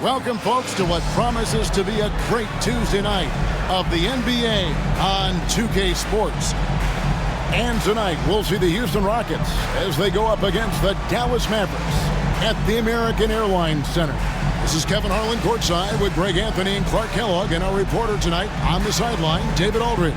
Welcome, folks, to what promises to be a great Tuesday night of the NBA on 2K Sports. And tonight, we'll see the Houston Rockets as they go up against the Dallas Mavericks at the American Airlines Center. This is Kevin Harlan courtside with Greg Anthony and Clark Kellogg, and our reporter tonight on the sideline, David Aldridge.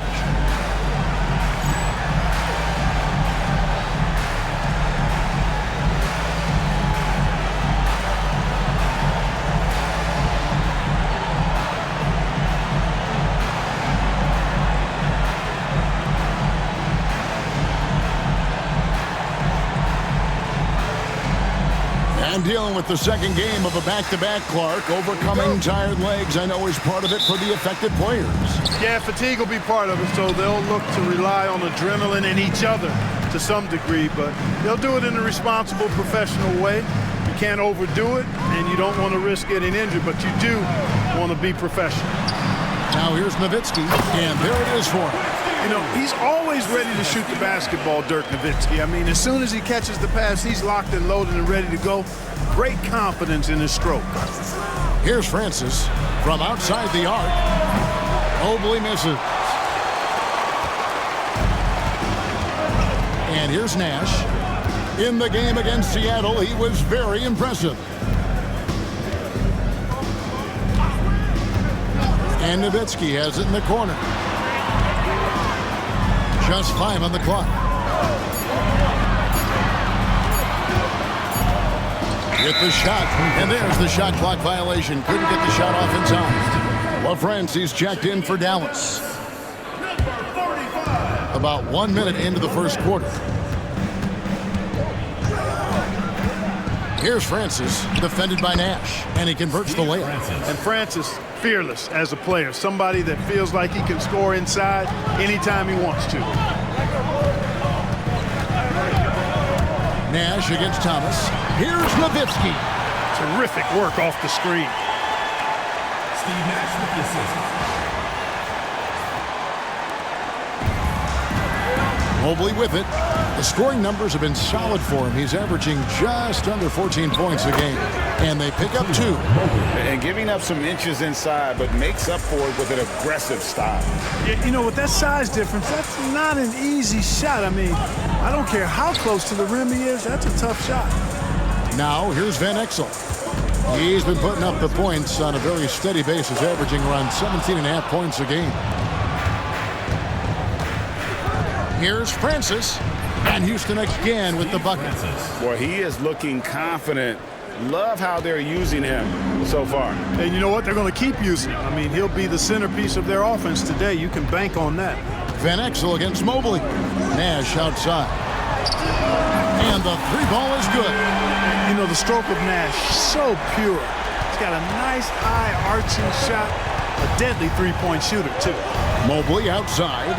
And dealing with the second game of a back-to-back, Clark. Overcoming tired legs, I know, is part of it for the affected players. Yeah, fatigue will be part of it, so they'll look to rely on adrenaline and each other to some degree, but they'll do it in a responsible, professional way. You can't overdo it, and you don't want to risk getting injured, but you do want to be professional. Now here's Nowitzki, and there it is for him. You know, he's always ready to shoot the basketball, Dirk Nowitzki. I mean, as soon as he catches the pass, he's locked and loaded and ready to go. Great confidence in his stroke. Here's Francis from outside the arc. Mobley misses. And here's Nash. In the game against Seattle, he was very impressive. And Nowitzki has it in the corner. Just 5 on the clock. With the shot, and there's the shot clock violation. Couldn't get the shot off in time. Well, Francis checked in for Dallas. About 1 minute into the first quarter. Here's Francis, defended by Nash, and he converts the layup. And Francis, fearless as a player, somebody that feels like he can score inside anytime he wants to. Nash against Thomas. Here's Nowitzki. Terrific work off the screen. Steve Nash with the assist. Mobley with it. The scoring numbers have been solid for him. He's averaging just under 14 points a game. And they pick up 2. And giving up some inches inside, but makes up for it with an aggressive style. Yeah, you know, with that size difference, that's not an easy shot. I mean, I don't care how close to the rim he is, that's a tough shot. Now, here's Van Exel. He's been putting up the points on a very steady basis, averaging around 17.5 points a game. Here's Francis. And Houston again with the bucket. Well, he is looking confident. Love how they're using him so far. And you know what? They're going to keep using him. I mean, he'll be the centerpiece of their offense today. You can bank on that. Van Exel against Mobley. Nash outside. And the 3-ball is good. You know, the stroke of Nash, so pure. He's got a nice high arching shot. A deadly three-point shooter, too. Mobley outside.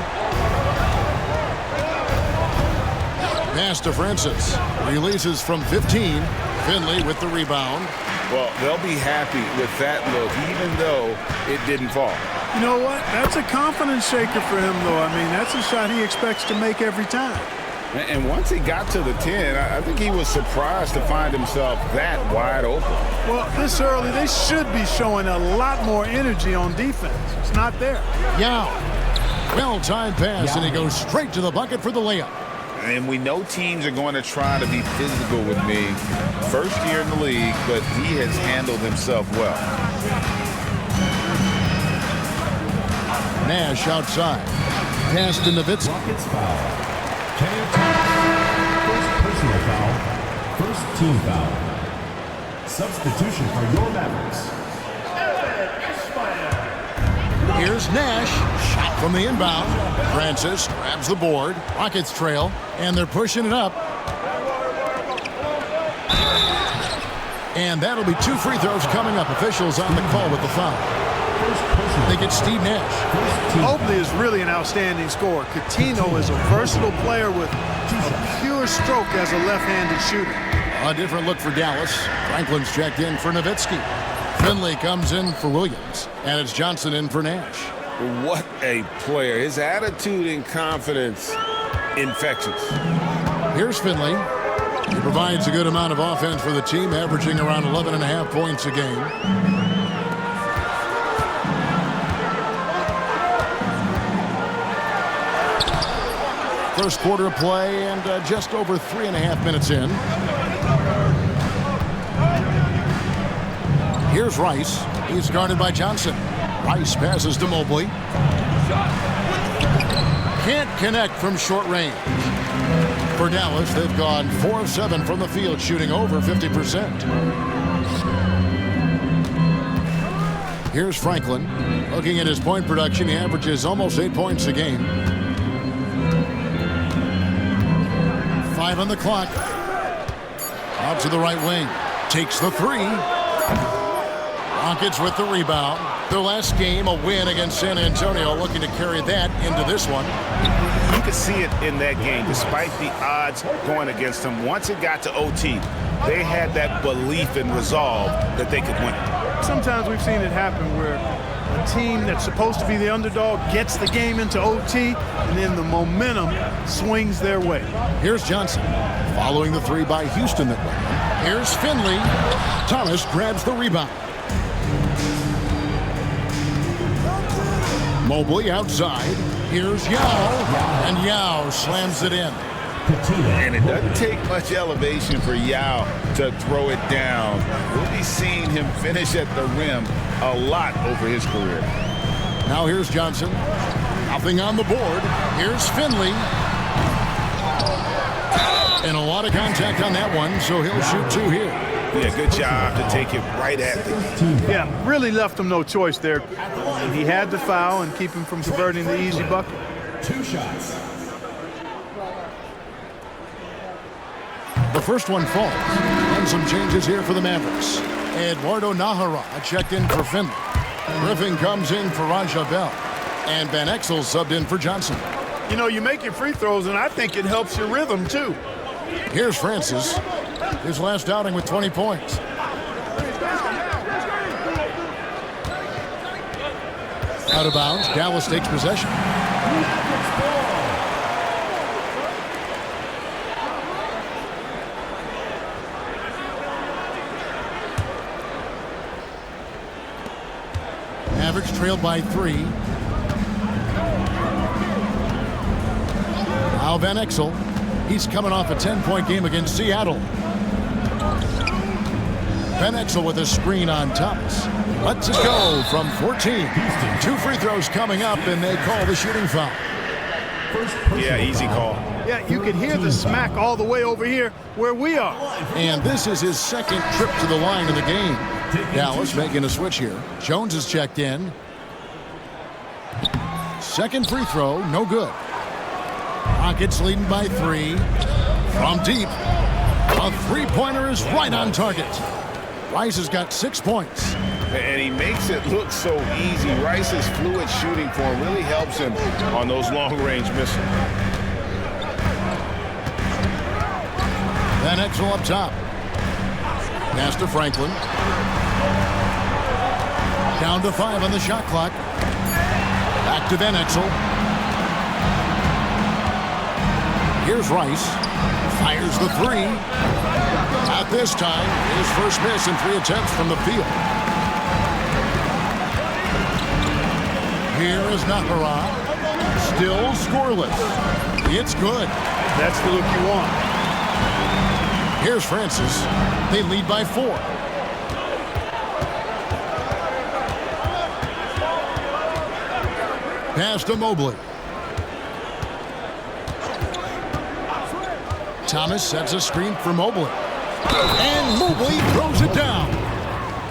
Pass to Francis. Releases from 15. Finley with the rebound. Well, they'll be happy with that look, even though it didn't fall. You know what? That's a confidence shaker for him, though. I mean, that's a shot he expects to make every time. And once he got to the 10, I think he was surprised to find himself that wide open. Well, this early, they should be showing a lot more energy on defense. It's not there. Yao. Well-timed pass, and he goes straight to the bucket for the layup. And we know teams are going to try to be physical with me. First year in the league, but he has handled himself well. Nash outside. Pass to Nowitzki. Rockets foul. First personal foul. First team foul. Substitution for your Mavericks. Here's Nash. Shot from the inbound. Francis grabs the board. Rockets trail, and they're pushing it up. And that'll be 2 free throws coming up. Officials on the call with the foul. They get Steve Nash. Mobley is really an outstanding scorer. Coutinho is a versatile player with a pure stroke as a left-handed shooter. A different look for Dallas. Franklin's checked in for Nowitzki. Finley comes in for Williams. And it's Johnson in for Nash. What a player. His attitude and confidence, infectious. Here's Finley. He provides a good amount of offense for the team, averaging around 11.5 points a game. First quarter of play and just over 3.5 minutes in. Here's Rice. He's guarded by Johnson. Rice passes to Mobley. Can't connect from short range. For Dallas, they've gone 4 of 7 from the field, shooting over 50%. Here's Franklin. Looking at his point production, he averages almost 8 points a game. 5 on the clock. Out to the right wing. Takes the 3. Rockets with the rebound. Their last game, a win against San Antonio, looking to carry that into this one. You could see it in that game, despite the odds going against them. Once it got to OT, they had that belief and resolve that they could win. Sometimes we've seen it happen where a team that's supposed to be the underdog gets the game into OT, and then the momentum swings their way. Here's Johnson, following the 3 by Houston that went. Here's Finley. Thomas grabs the rebound. Mobley outside. Here's Yao, and Yao slams it in. And it doesn't take much elevation for Yao to throw it down. We'll be seeing him finish at the rim a lot over his career. Now here's Johnson. Nothing on the board. Here's Finley. And a lot of contact on that one, so he'll shoot 2 here. Yeah, good job to take it right at the Yeah, really left him no choice there. He had to foul and keep him from converting the easy bucket. 2 shots. The first one falls. And some changes here for the Mavericks. Eduardo Nahara checked in for Finley. Griffin comes in for Raja Bell. And Van Exel subbed in for Johnson. You know, you make your free throws, and I think it helps your rhythm, too. Here's Francis. His last outing with 20 points. Out of bounds, Dallas takes possession. Mavericks trailed by 3. Now Van Exel. He's coming off a 10-point game against Seattle. Van Exel with a screen on Thomas. Lets it go from 14. 2 free throws coming up, and they call the shooting foul. Yeah, easy call. Yeah, you can hear the smack all the way over here where we are. And this is his second trip to the line in the game. Dallas making a switch here. Jones is checked in. Second free throw, no good. Rockets leading by 3. From deep. A 3-pointer is right on target. Rice has got 6 points. And he makes it look so easy. Rice's fluid shooting form really helps him on those long-range missiles. Van Exel up top. Pass to Franklin. Down to 5 on the shot clock. Back to Van Exel. Here's Rice. Fires the 3. Not this time. His first miss in 3 attempts from the field. Here is Nahara. Still scoreless. It's good. That's the look you want. Here's Francis. They lead by 4. Pass to Mobley. Thomas sets a screen for Mobley. And Mobley throws it down.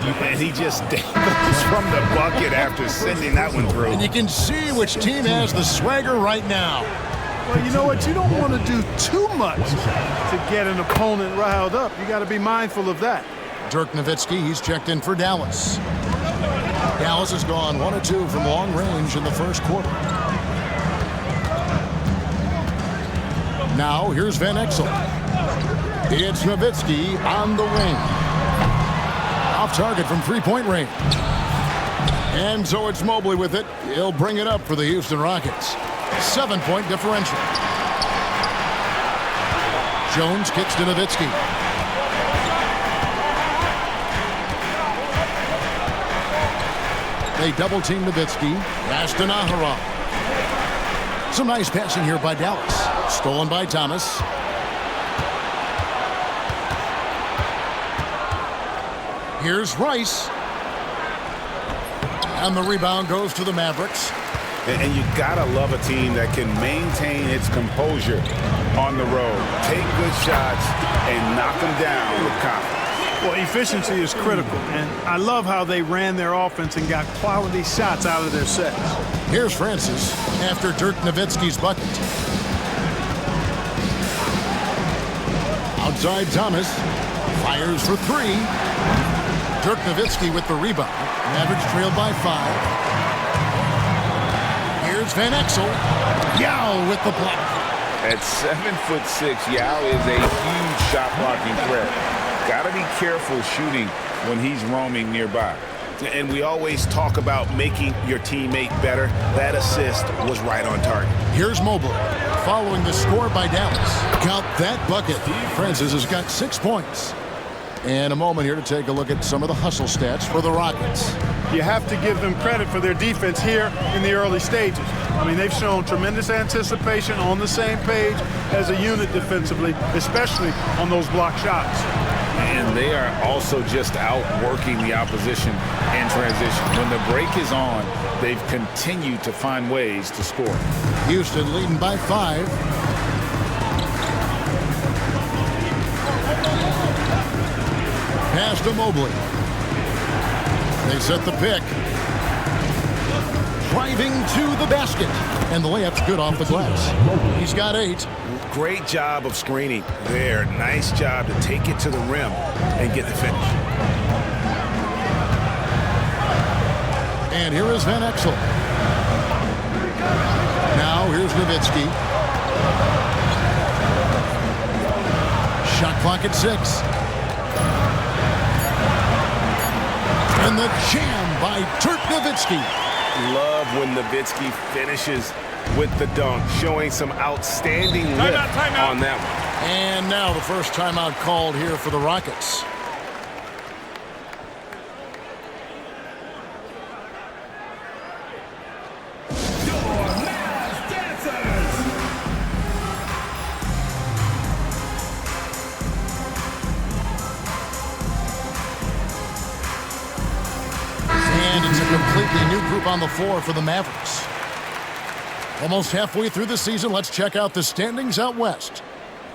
And he just dangles from the bucket after sending that one through. And you can see which team has the swagger right now. Well, you know what? You don't want to do too much to get an opponent riled up. You got to be mindful of that. Dirk Nowitzki, he's checked in for Dallas. Dallas has gone 1 of 2 from long range in the first quarter. Now, here's Van Exel. It's Nowitzki on the wing. Off target from 3-point range. And so it's Mobley with it. He'll bring it up for the Houston Rockets. 7-point differential. Jones kicks to Nowitzki. They double team Nowitzki. Pass to Naharov. Some nice passing here by Dallas. Stolen by Thomas. Here's Rice. And the rebound goes to the Mavericks. And you gotta love a team that can maintain its composure on the road. Take good shots and knock them down with confidence. Well, efficiency is critical, and I love how they ran their offense and got quality shots out of their sets. Here's Francis after Dirk Nowitzki's bucket. Outside Thomas. Fires for three. Dirk Nowitzki with the rebound. Mavericks trailed by 5. Here's Van Exel. Yao with the block. At 7'6", Yao is a huge shot blocking threat. Got to be careful shooting when he's roaming nearby. And we always talk about making your teammate better. That assist was right on target. Here's Mobley following the score by Dallas. Count that bucket. Francis has got 6 points. And a moment here to take a look at some of the hustle stats for the Rockets. You have to give them credit for their defense here in the early stages. I mean, they've shown tremendous anticipation, on the same page as a unit defensively, especially on those block shots. And they are also just outworking the opposition in transition. When the break is on, they've continued to find ways to score. Houston leading by 5. Pass to Mobley. They set the pick. Driving to the basket. And the layup's good off the glass. He's got 8. Great job of screening there. Nice job to take it to the rim and get the finish. And here is Van Exel. Now here's Nowitzki. Shot clock at 6. And the jam by Dirk Nowitzki. Love when Nowitzki finishes with the dunk, showing some outstanding lift on that one. And now the first timeout called here for the Rockets. And it's a completely new group on the floor for the Mavericks. Almost halfway through the season, let's check out the standings out west.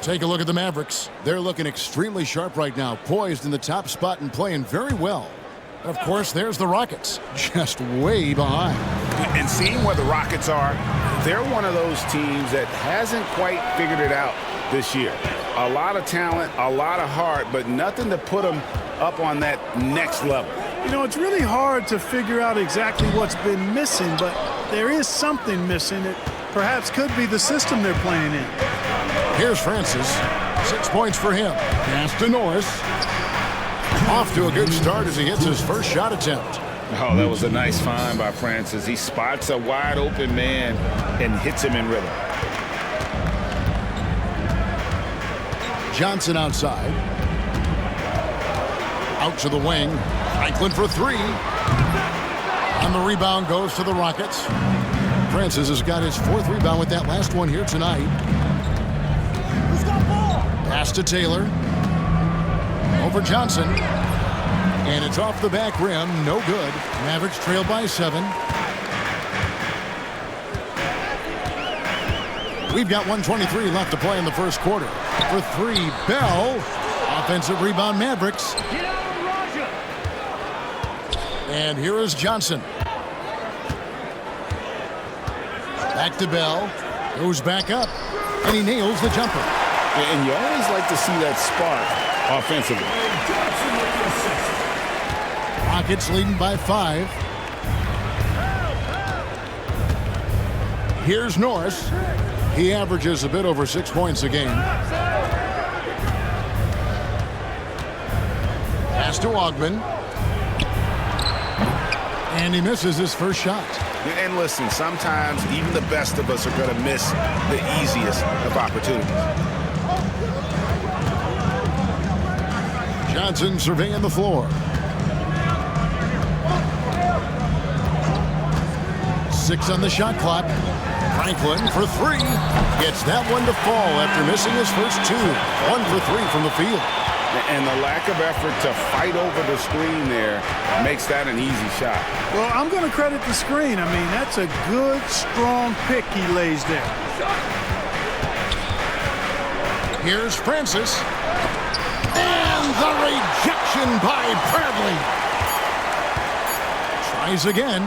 Take a look at the Mavericks. They're looking extremely sharp right now, poised in the top spot and playing very well. And of course, there's the Rockets, just way behind. And seeing where the Rockets are, they're one of those teams that hasn't quite figured it out this year. A lot of talent, a lot of heart, but nothing to put them up on that next level. You know, it's really hard to figure out exactly what's been missing, but there is something missing that perhaps could be the system they're playing in. Here's Francis. 6 points for him. Pass to Norris. Off to a good start as he hits his first shot attempt. Oh, that was a nice find by Francis. He spots a wide open man and hits him in rhythm. Johnson outside. Out to the wing. Franklin for 3. And the rebound goes to the Rockets. Francis has got his 4th rebound with that last one here tonight. Pass to Taylor. Over Johnson. And it's off the back rim. No good. Mavericks trail by 7. We've got 1:23 left to play in the first quarter. For 3, Bell. Offensive rebound, Mavericks. And here is Johnson. Back to Bell. Goes back up. And he nails the jumper. And you always like to see that spark offensively. Rockets leading by 5. Here's Norris. He averages a bit over 6 points a game. Pass to Ogman. And he misses his first shot. And listen, sometimes even the best of us are going to miss the easiest of opportunities. Johnson surveying the floor. 6 on the shot clock. Franklin for 3. Gets that one to fall after missing his first 2. 1 for 3 from the field. And the lack of effort to fight over the screen there makes that an easy shot. Well, I'm going to credit the screen. I mean, that's a good, strong pick he lays there. Here's Francis. And the rejection by Bradley. Tries again.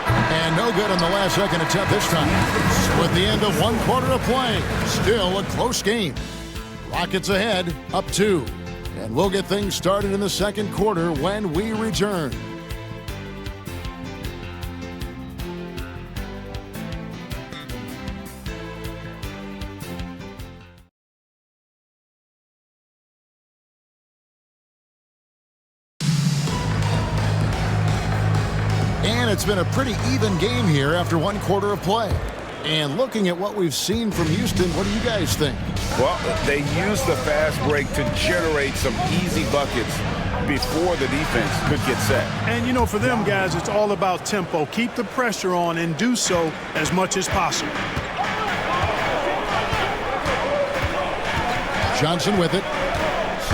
And no good on the last second attempt this time. So at the end of 1 quarter of play, still a close game. Rockets ahead, up 2. And we'll get things started in the second quarter when we return. And it's been a pretty even game here after 1 quarter of play. And looking at what we've seen from Houston, what do you guys think? Well, they used the fast break to generate some easy buckets before the defense could get set. And, you know, for them guys, it's all about tempo. Keep the pressure on and do so as much as possible. Johnson with it.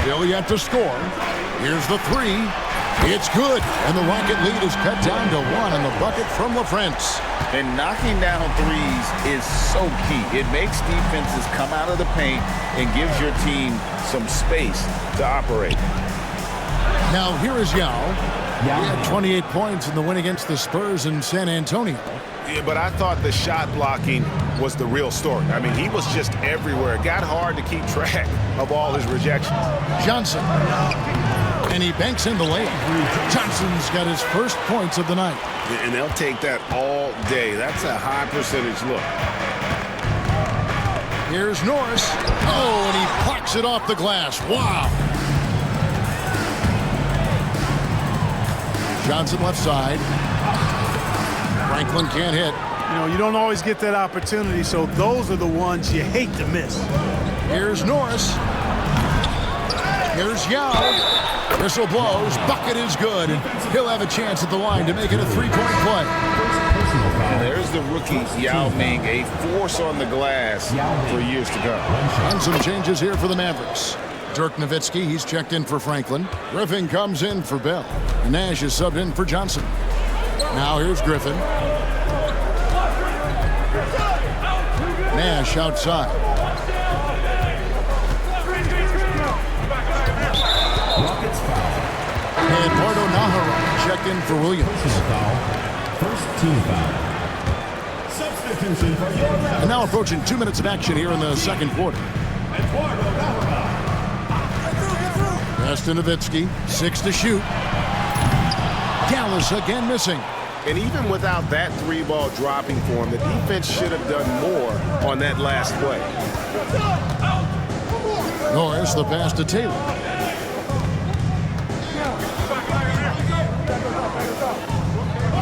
Still yet to score. Here's the 3. It's good, and the Rocket lead is cut down to 1 on the bucket from LaFrance. And knocking down threes is so key. It makes defenses come out of the paint and gives your team some space to operate. Now here is Yao. He had 28 points in the win against the Spurs in San Antonio. Yeah, but I thought the shot blocking was the real story. I mean, he was just everywhere. It got hard to keep track of all his rejections. Johnson. And he banks in the layup. Johnson's got his first points of the night. And they'll take that all day. That's a high percentage look. Here's Norris. Oh, and he plucks it off the glass. Wow. Johnson left side. Franklin can't hit. You know, you don't always get that opportunity, so those are the ones you hate to miss. Here's Norris. Here's Yao. Whistle blows. Bucket is good. And he'll have a chance at the line to make it a 3-point play. And there's the rookie Yao Ming, a force on the glass for years to come. And some changes here for the Mavericks. Dirk Nowitzki, he's checked in for Franklin. Griffin comes in for Bell. Nash is subbed in for Johnson. Now here's Griffin. Nash outside. And Eduardo Nahara checked in for Williams. First team foul. Substitution for your And now approaching 2 minutes of action here in the second quarter. Pass to Nowitzki. 6 to shoot. Dallas again missing. And even without that 3-ball dropping for him, the defense should have done more on that last play. Norris, the pass to Taylor.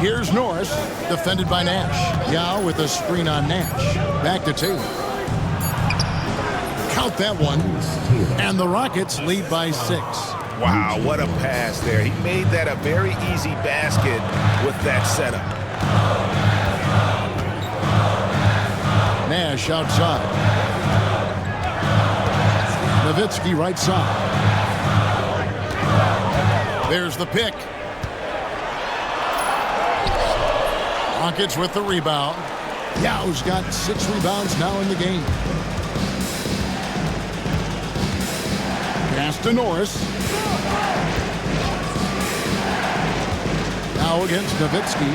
Here's Norris, defended by Nash. Yao with a screen on Nash. Back to Taylor. Count that one. And the Rockets lead by 6. Wow, what a pass there. He made that a very easy basket with that setup. Nash outside. Nowitzki right side. There's the pick. Rockets with the rebound. Yao's got 6 rebounds now in the game. Pass to Norris. Now against Nowitzki.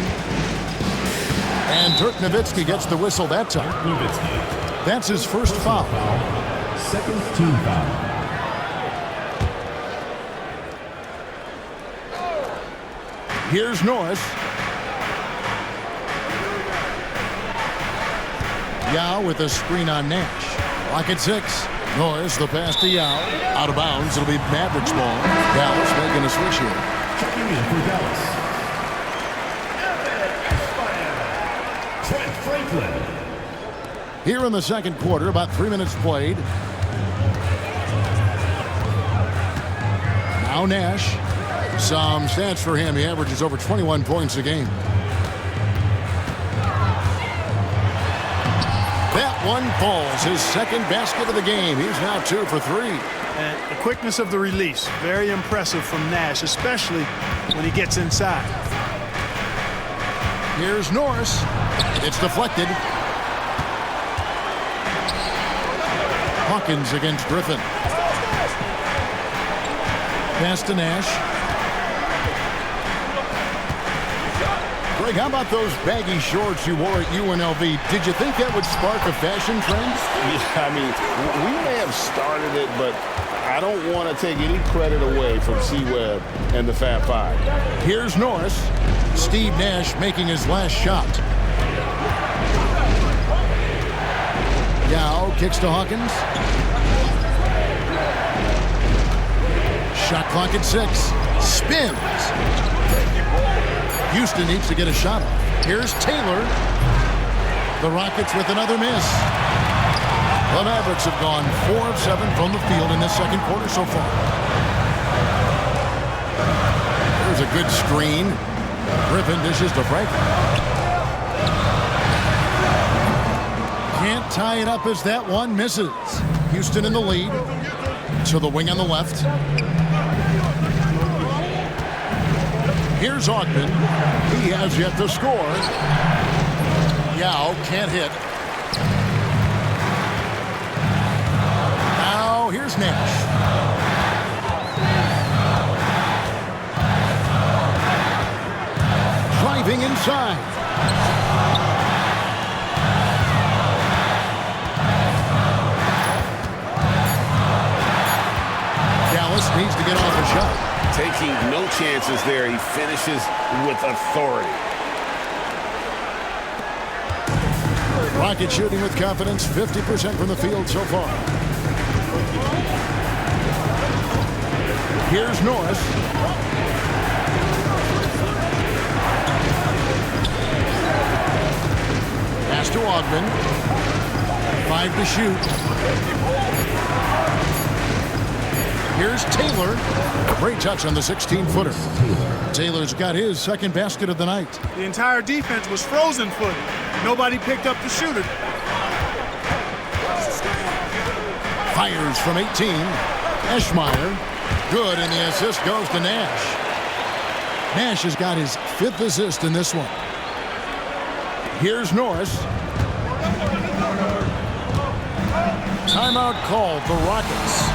And Dirk Nowitzki gets the whistle that time. That's his first foul. Second team foul. Here's Norris. Yao with a screen on Nash. Rocket 6. Norris, the pass to Yao. Out of bounds. It'll be Mavericks ball. Dallas making a switch here. Checking in for Dallas. Trent Franklin. Here in the second quarter, about 3 minutes played. Now Nash. Some stats for him. He averages over 21 points a game. That one falls. His second basket of the game. He's now 2 for 3. And the quickness of the release, very impressive from Nash, especially when he gets inside. Here's Norris. It's deflected. Hawkins against Griffin. Pass to Nash. Greg, how about those baggy shorts you wore at UNLV? Did you think that would spark a fashion trend? Yeah, I mean, we may have started it, but I don't want to take any credit away from C-Webb and the Fab Five. Here's Norris. Steve Nash making his last shot. Yao kicks to Hawkins. Shot clock at 6. Spins. Houston needs to get a shot off. Here's Taylor. The Rockets with another miss. The Mavericks have gone 4 of 7 from the field in this second quarter so far. There's a good screen. Griffin dishes to Franklin. Can't tie it up as that one misses. Houston in the lead. To the wing on the left. Here's Ogden. He has yet to score. Yao can't hit. Now here's Nash. Driving inside. Dallas needs to get off a shot. Taking no chances there. He finishes with authority. Rocket shooting with confidence, 50% from the field so far. Here's Norris. Pass to Ogden. 5 to shoot. Here's Taylor. Great touch on the 16-footer. Taylor's got his second basket of the night. The entire defense was frozen footed. Nobody picked up the shooter. Fires from 18. Eschmeyer. Good, and the assist goes to Nash. Nash has got his 5th assist in this one. Here's Norris. Timeout called, the Rockets.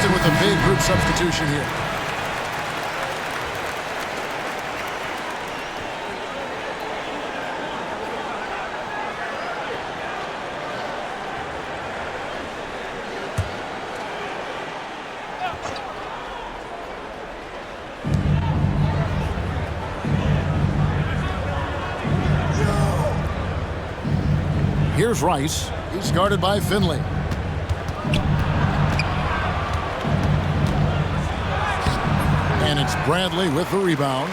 With a big group substitution here. Here's Rice. He's guarded by Finley. And it's Bradley with the rebound.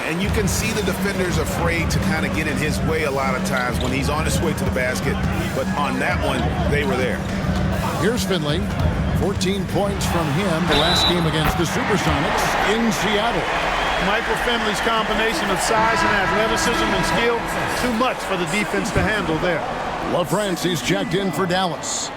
And you can see the defenders afraid to kind of get in his way a lot of times when he's on his way to the basket. But on that one, they were there. Here's Finley. 14 points from him the last game against the Supersonics in Seattle. Michael Finley's combination of size and athleticism and skill, too much for the defense to handle there. LaFrancis checked in for Dallas.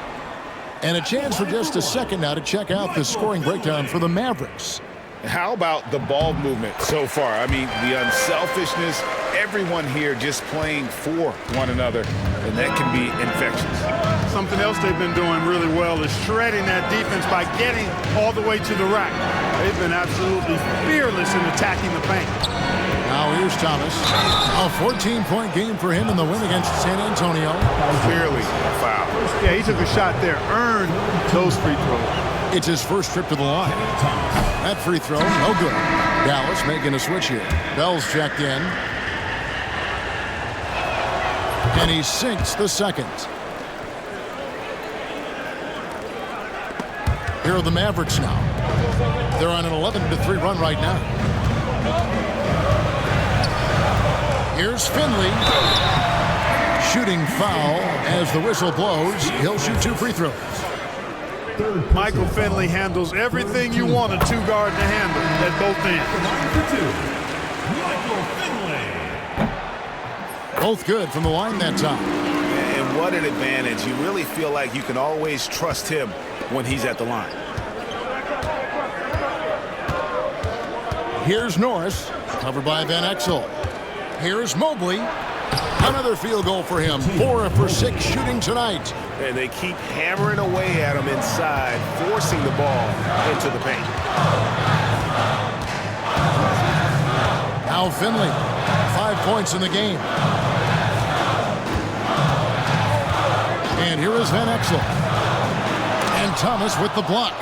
And a chance for just a second now to check out the scoring breakdown for the Mavericks. How about the ball movement so far? I mean, the unselfishness, everyone here just playing for one another, and that can be infectious. Something else they've been doing really well is shredding that defense by getting all the way to the rack. They've been absolutely fearless in attacking the paint. Now here's Thomas. A 14-point game for him in the win against San Antonio. Clearly a foul. Yeah, he took a shot there, earned those free throws. It's his first trip to the line. That free throw, no good. Dallas making a switch here. Bell's checked in. And he sinks the second. Here are the Mavericks now. They're on an 11-3 run right now. Here's Finley. Shooting foul as the whistle blows. He'll shoot 2 free throws. Michael Finley handles everything you want a two-guard to handle at both ends. Both good from the line that time. And what an advantage. You really feel like you can always trust him when he's at the line. Here's Norris, covered by Van Exel. Here's Mobley. Another field goal for him. 4 for 6 shooting tonight. And they keep hammering away at him inside, forcing the ball into the paint. Now Finley, 5 points in the game. And here is Van Exel. And Thomas with the block.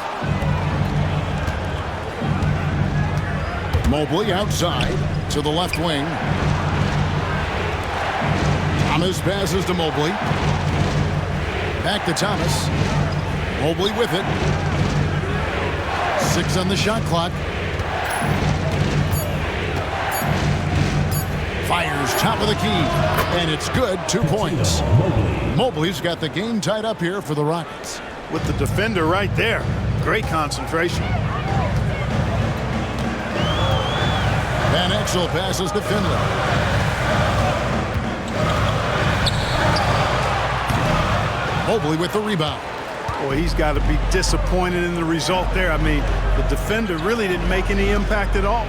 Mobley outside to the left wing. Thomas passes to Mobley. Back to Thomas. Mobley with it. 6 on the shot clock. Fires top of the key. And it's good. 2 points. Mobley's got the game tied up here for the Rockets. With the defender right there. Great concentration. Van Exel passes to Finley. Mobley with the rebound. Boy, he's got to be disappointed in the result there. I mean, the defender really didn't make any impact at all.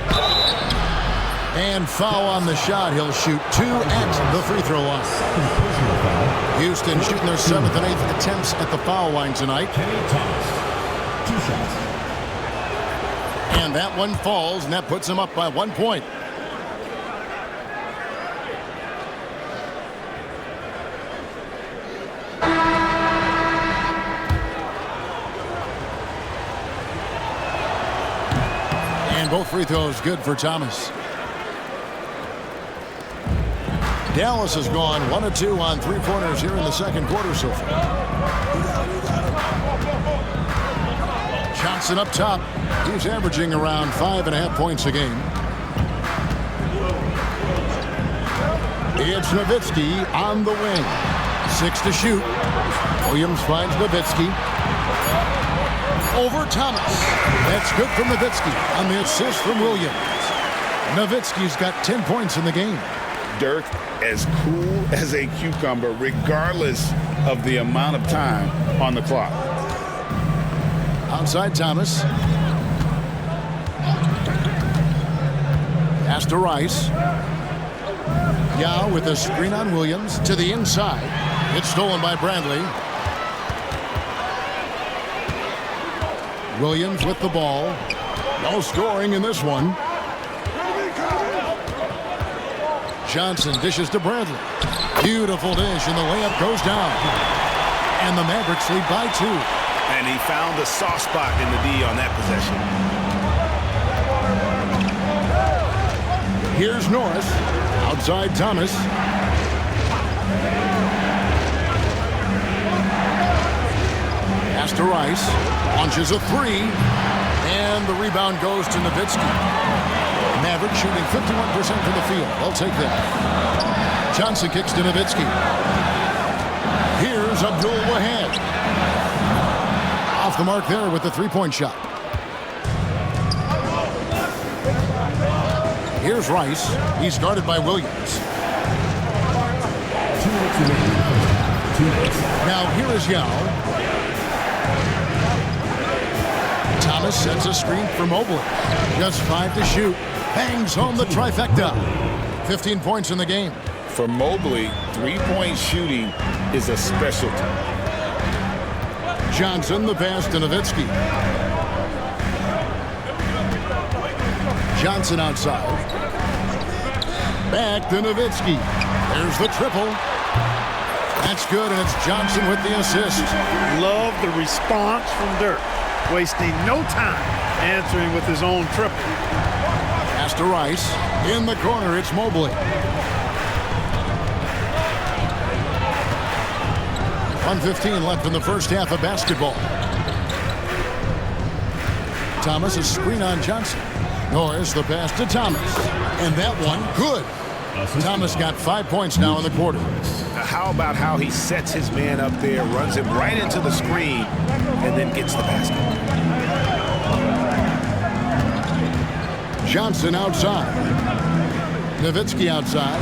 And foul on the shot. He'll shoot 2 at the free throw line. Houston shooting their 7th and 8th attempts at the foul line tonight. Thomas, 2 shots. And that one falls, and that puts him up by 1 point. And both free throws good for Thomas. Dallas has gone 1 of 2 on 3-pointers here in the second quarter so far. Johnson up top. He's averaging around 5.5 points a game. It's Nowitzki on the wing. 6 to shoot. Williams finds Nowitzki. Over Thomas. That's good from Nowitzki on the assist from Williams. Nowitzki's got 10 points in the game. Dirk, as cool as a cucumber, regardless of the amount of time on the clock. Outside Thomas. Pass to Rice. Yao with a screen on Williams to the inside. It's stolen by Bradley. Williams with the ball. No scoring in this one. Johnson dishes to Bradley. Beautiful dish, and the layup goes down. And the Mavericks lead by 2. And he found the soft spot in the D on that possession. Here's Norris. Outside Thomas. Pass to Rice. Launches a 3. And the rebound goes to Nowitzki. Mavericks shooting 51% from the field. They'll take that. Johnson kicks to Nowitzki. Here's Abdul Wahab. Off the mark there with the 3-point shot. Here's Rice. He's guarded by Williams. Now here is Yao. Thomas sets a screen for Mobley. Just 5 to shoot. Bangs home the trifecta. 15 points in the game. For Mobley, 3-point shooting is a specialty. Johnson the pass to Nowitzki. Johnson outside. Back to Nowitzki. There's the triple. That's good, and it's Johnson with the assist. Love the response from Dirk. Wasting no time answering with his own triple. Pass to Rice. In the corner, it's Mobley. 1:15 left in the first half of basketball. Thomas, a screen on Johnson. Norris, the pass to Thomas. And that one, good. Thomas got 5 points now in the quarter. How about how he sets his man up there, runs him right into the screen, and then gets the basket. Johnson outside. Nowitzki outside.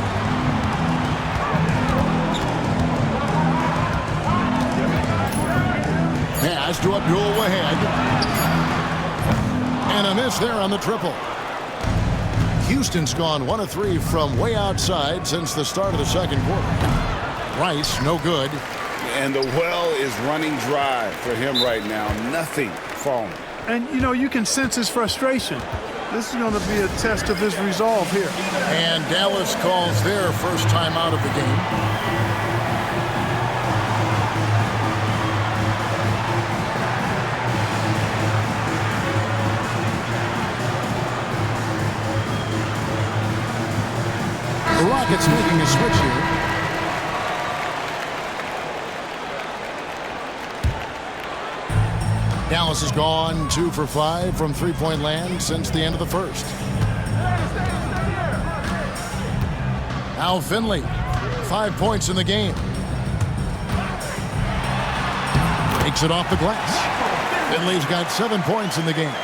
Pass to Abdul Wahad. And a miss there on the triple. Houston's gone 1 of 3 from way outside since the start of the second quarter. Rice, no good. And the well is running dry for him right now. Nothing falling. And, you know, you can sense his frustration. This is going to be a test of his resolve here. And Dallas calls their first time out of the game. The Rockets making a switch here. Dallas has gone 2 for 5 from three-point land since the end of the first. Now Finley, 5 points in the game. Takes it off the glass. Finley's got 7 points in the game.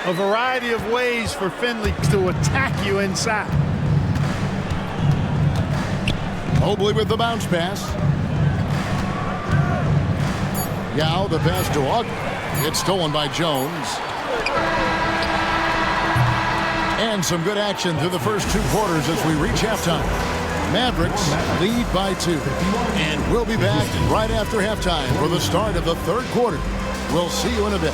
A variety of ways for Finley to attack you inside. Mobley with the bounce pass. Yao, the pass to Ogden. It's stolen by Jones. And some good action through the first 2 quarters as we reach halftime. Mavericks lead by 2. And we'll be back right after halftime for the start of the third quarter. We'll see you in a bit.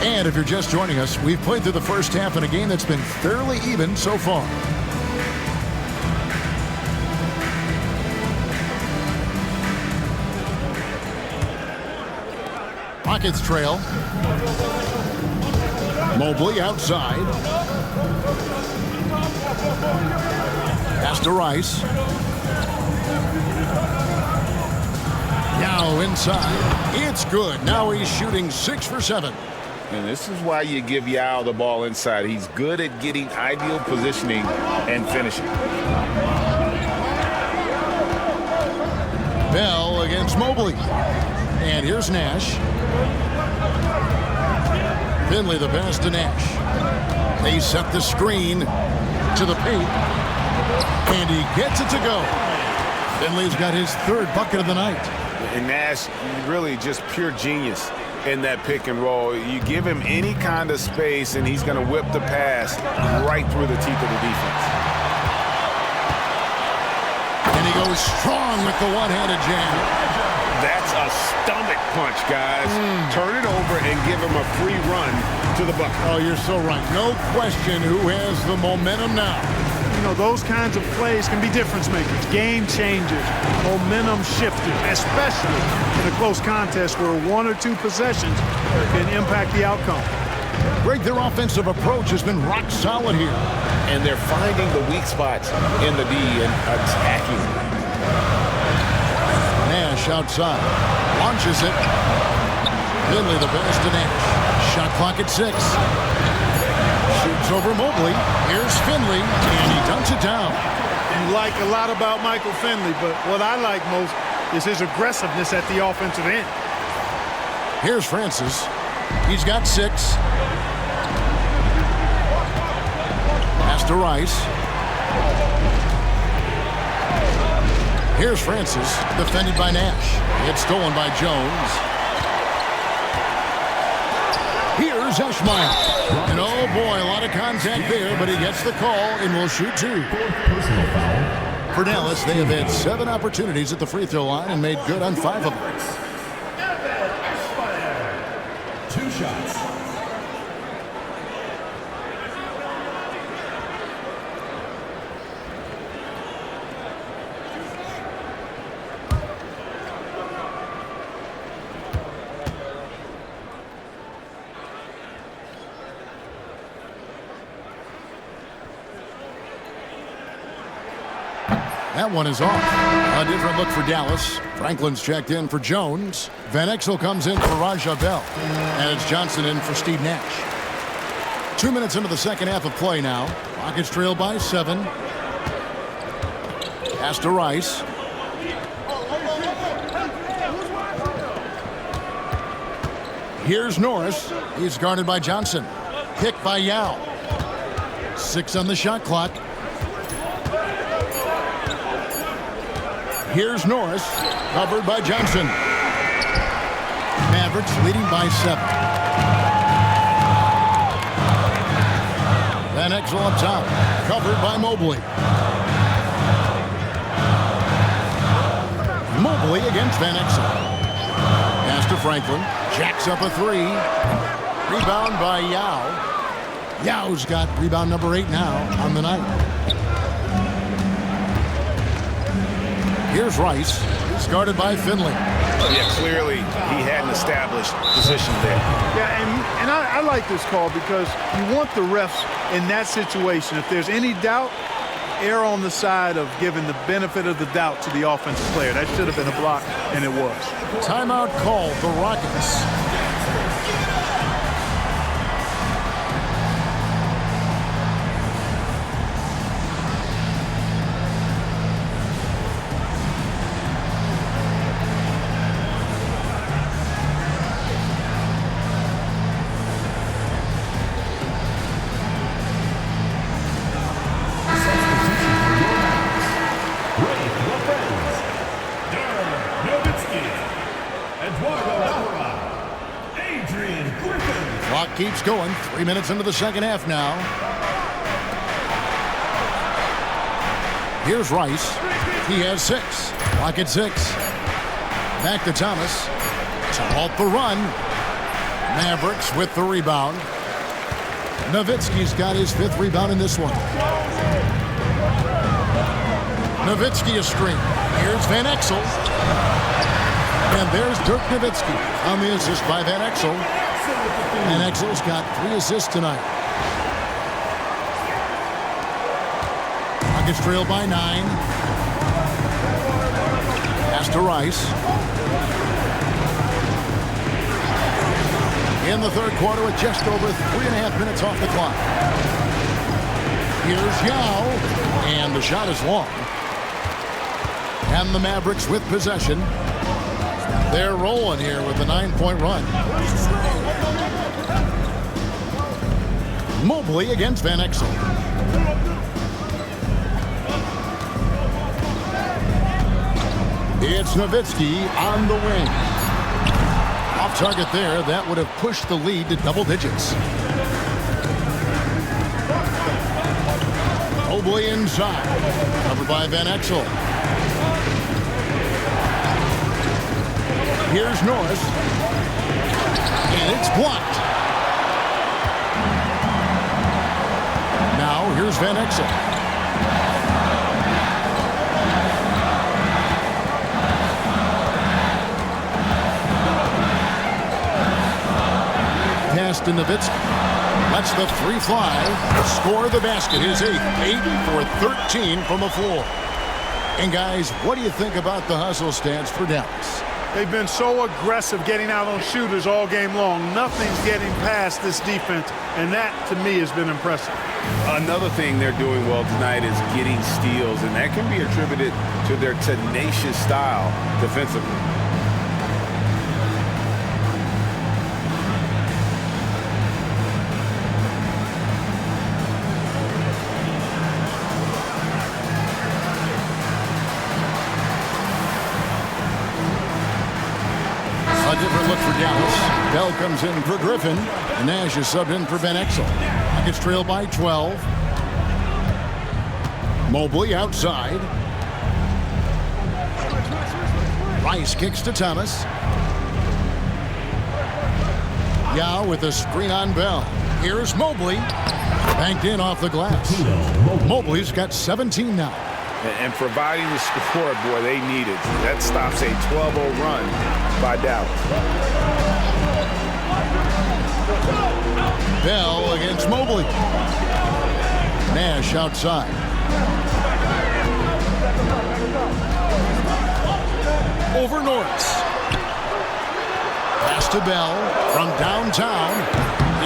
And if you're just joining us, we've played through the first half in a game that's been fairly even so far. Rockets trail. Mobley outside. Pass to Rice. Now inside. It's good. Now he's shooting 6 for 7. And this is why you give Yao the ball inside. He's good at getting ideal positioning and finishing. Bell against Mobley. And here's Nash. Finley the pass to Nash. They set the screen to the paint. And he gets it to go. Finley's got his 3rd bucket of the night. And Nash, really just pure genius in that pick and roll. You give him any kind of space and he's going to whip the pass right through the teeth of the defense. And he goes strong with the one-handed jam. That's a stomach punch, guys. Turn it over and give him a free run to the bucket. Oh, you're so right. No question who has the momentum now. You know, those kinds of plays can be difference makers, game changers, momentum shifters, especially in a close contest where 1 or 2 possessions can impact the outcome. Greg, their offensive approach has been rock solid here. And they're finding the weak spots in the D and attacking. Nash outside. Launches it. Finley the pass to Nash. Shot clock at 6. Shoots over Mobley. Here's Finley, and he dunks it down. You like a lot about Michael Finley, but what I like most is his aggressiveness at the offensive end. Here's Francis. He's got 6. Pass to Rice. Here's Francis, defended by Nash. It's stolen by Jones. Here's Eschmeyer. And oh boy, a lot of contact there, but he gets the call and will shoot 2. 4th personal foul For Dallas, they have had 7 opportunities at the free throw line and made good on 5 of them. 2 shots. That one is off. A different look for Dallas. Franklin's checked in for Jones. Van Exel comes in for Raja Bell. And it's Johnson in for Steve Nash. 2 minutes into the second half of play now. Rockets trail by 7. Pass to Rice. Here's Norris. He's guarded by Johnson. Picked by Yao. 6 on the shot clock. Here's Norris, covered by Johnson. Mavericks leading by 7. Van Exel up top, covered by Mobley. Mobley against Van Exel. Pass to Franklin, jacks up a 3. Rebound by Yao. Yao's got rebound number 8 now on the night. Here's Rice. He's guarded by Finley. Yeah, clearly he had an established position there. Yeah, and I like this call because you want the refs in that situation. If there's any doubt, err on the side of giving the benefit of the doubt to the offensive player. That should have been a block, and it was. Timeout called the Rockets. Keeps going. 3 minutes into the second half now. Here's Rice. He has 6. Clock at 6. Back to Thomas. To halt the run. Mavericks with the rebound. Nowitzki's got his 5th rebound in this one. Nowitzki a screen. Here's Van Exel. And there's Dirk Nowitzki on the assist by Van Exel. Van Exel's got 3 assists tonight. Rockets trail by 9. Pass to Rice. In the third quarter with just over 3.5 minutes off the clock. Here's Yao. And the shot is long. And the Mavericks with possession. They're rolling here with a 9-point run. Mobley against Van Exel. It's Nowitzki on the wing. Off target there. That would have pushed the lead to double digits. Mobley inside. Covered by Van Exel. Here's Norris. And it's blocked. Now here's Van Exel. Pass to Nowitzki. Lets the 3 fly. Score the basket. His 8th. 8 for 13 from the floor. And guys, what do you think about the hustle stance for Dallas? They've been so aggressive getting out on shooters all game long. Nothing's getting past this defense, and that, to me, has been impressive. Another thing they're doing well tonight is getting steals, and that can be attributed to their tenacious style defensively. A different look for Dallas. Bell comes in for Griffin. And Nash is subbed in for Van Exel. Rockets trail by 12. Mobley outside. Rice kicks to Thomas. Yao with a screen on Bell. Here's Mobley. Banked in off the glass. Mobley's got 17 now. And providing the score, boy, they need it. That stops a 12-0 run by Dallas. Bell against Mobley. Nash outside. Over Norris. Pass to Bell from downtown.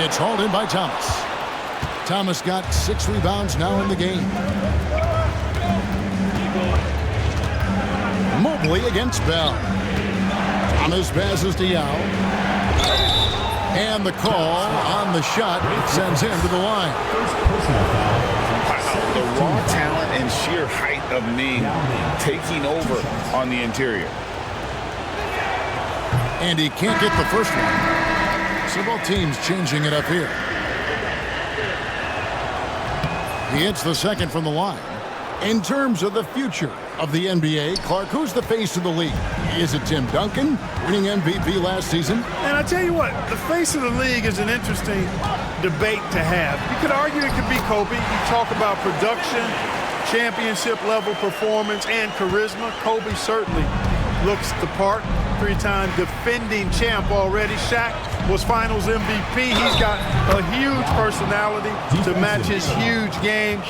It's hauled in by Thomas. Thomas got 6 rebounds now in the game. Mobley against Bell. Thomas passes to Yao. And the call on the shot sends him to the line. The raw talent and sheer height of Ming taking over on the interior. And he can't get the first one. So both teams changing it up here. He hits the second from the line. In terms of the future of the NBA, Clark, who's the face of the league? Is it Tim Duncan, winning MVP last season? And I tell you what, the face of the league is an interesting debate to have. You could argue it could be Kobe. You talk about production, championship level performance, and charisma. Kobe certainly looks the part. 3-time defending champ already. Shaq was finals MVP. He's got a huge personality to match his huge game.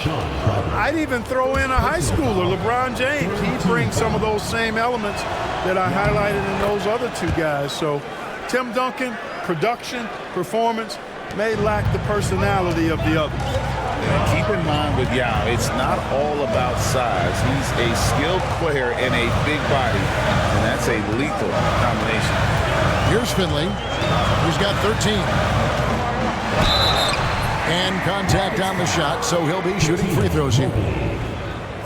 I'd even throw in a high schooler, LeBron James. He brings some of those same elements that I highlighted in those other two guys. So Tim Duncan, production, performance, may lack the personality of the others. And keep in mind with Yao, it's not all about size. He's a skilled player and a big body, and that's a lethal combination. Here's Finley, who's got 13. And contact on the shot, so he'll be shooting free throws here.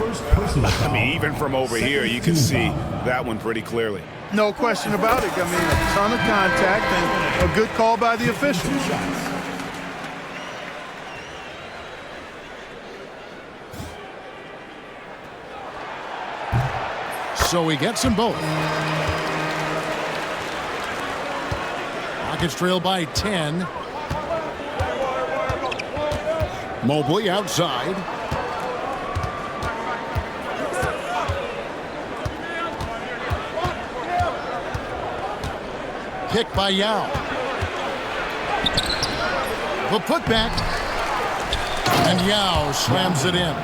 I mean, even from over here, you can see that one pretty clearly. No question about it. I mean, a ton of contact and a good call by the officials. So he gets them both. Rockets trail by 10. Mobley outside. Pick by Yao. The putback. And Yao slams it in.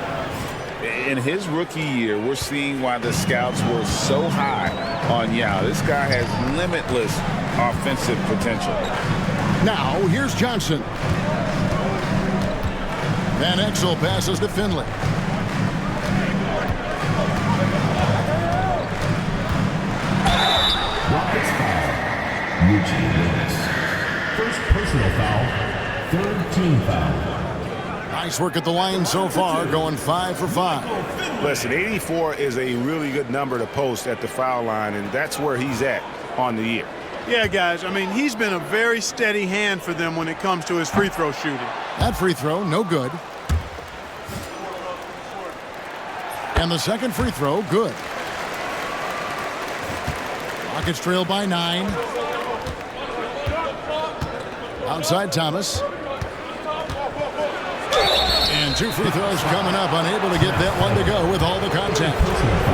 In his rookie year, we're seeing why the scouts were so high on Yao. This guy has limitless offensive potential. Now, here's Johnson. Van Exel passes to Finley. Rockets foul. Eugene Lewis. First personal foul. Third team foul. Nice work at the line so far, going 5 for 5. Listen, 84 is a really good number to post at the foul line, and that's where he's at on the year. Yeah, guys, I mean, he's been a very steady hand for them when it comes to his free throw shooting. That free throw, no good. And the second free throw, good. Rockets trail by 9. Outside Thomas. And 2 free throws coming up, unable to get that one to go with all the contact.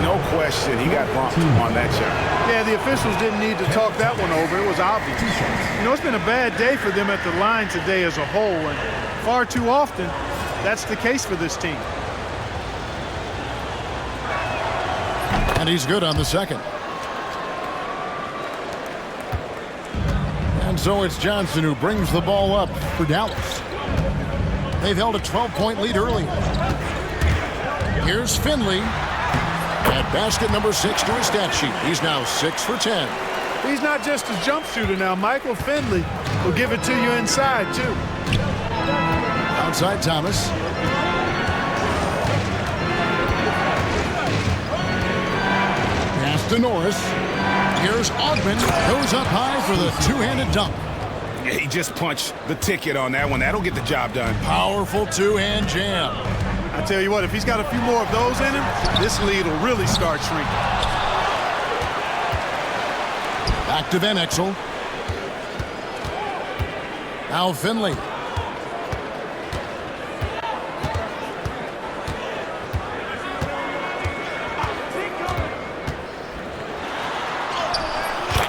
No question, he got bumped on that shot. Yeah, the officials didn't need to talk that one over. It was obvious. You know, it's been a bad day for them at the line today as a whole, and far too often, that's the case for this team. And he's good on the second. And so it's Johnson who brings the ball up for Dallas. They've held a 12-point lead early. Here's Finley. At basket number 6 to his stat sheet. He's now 6 for 10. He's not just a jump shooter now. Michael Finley will give it to you inside, too. Outside Thomas. Pass to Norris. Here's Augment. Goes up high for the two-handed dunk. Yeah, he just punched the ticket on that one. That'll get the job done. Powerful two-hand jam. I tell you what, if he's got a few more of those in him, this lead will really start shrinking. Back to Van Exel. Now Finley.